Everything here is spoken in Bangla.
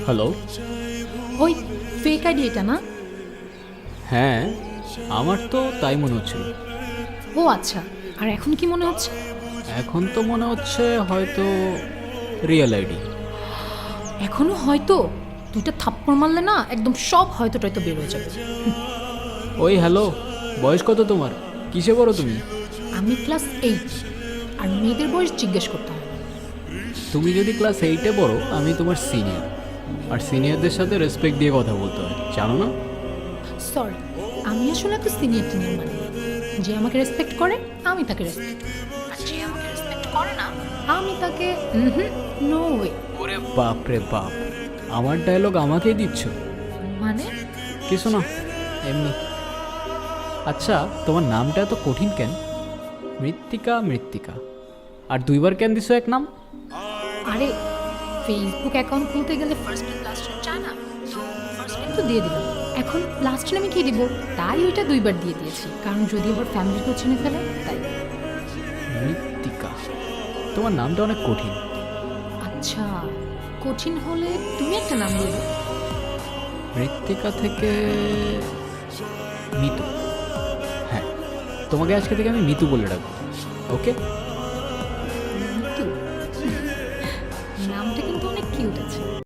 হ্যালো। ওই ফেক আইডি এটা না? হ্যাঁ, আমার তো তাই মনে হচ্ছিল। ও আচ্ছা, আর এখন কি মনে হচ্ছে? এখন তো মনে হচ্ছে হয়তো রিয়েল আইডি। এখনো হয়তো? দুইটা থাপ্পড় মারলে না একদম সব হয়তো টয়তো বের হয়ে যাবে। ওই হ্যালো, বয়স কত তোমার? কিসে পড়ো তুমি? আমি ক্লাস 8, আর মেয়েদের বয়স জিজ্ঞেস করতে হবে? তুমি যদি ক্লাস 8-এ পড়ো, আমি তোমার সিনিয়র। আর সিনিয়রদের সাথে রেসপেক্ট দিয়ে কথা বলতে হয়, জানো না? সরি, আমি আসলে তো সিনিয়র টিনিয়র মানে না। যে আমাকে রেসপেক্ট করে আমি তাকে রেসপেক্ট, আর যে আমাকে রেসপেক্ট করে না আমি তাকে নো ওয়ে। ওরে বাপ রে বাপ, আমার ডায়লগ আমাকেই দিচ্ছ? মানে কিছু না, এমনি। আচ্ছা, তোমার নামটা এত কঠিন কেন? মৃত্তিকা মৃত্তিকা, আর দুইবার কেন দিছো এক নাম? আরে ফেসবুক অ্যাকাউন্ট খুলতে গেলে ফার্স্ট নেম লাস্ট নেম চায় না, তো ফার্স্ট নেম তো দিয়ে দিলাম। এখন লাস্ট নেমে কি দিব, তাই ওইটা দুইবার দিয়ে দিয়েছি, কারণ যদি আবার ফ্যামিলিকেও চিনে ফেলে তাই। মৃত্তিকা, তোমার নামটা অনেক কঠিন। আচ্ছা, কঠিন হলে তুমি একটা নাম দিয়ে দাও। মৃত্তিকা থেকে মিতু। হ্যাঁ, তোমাকে আজকে থেকে আমি মিতু বলে রাখবো, ওকে?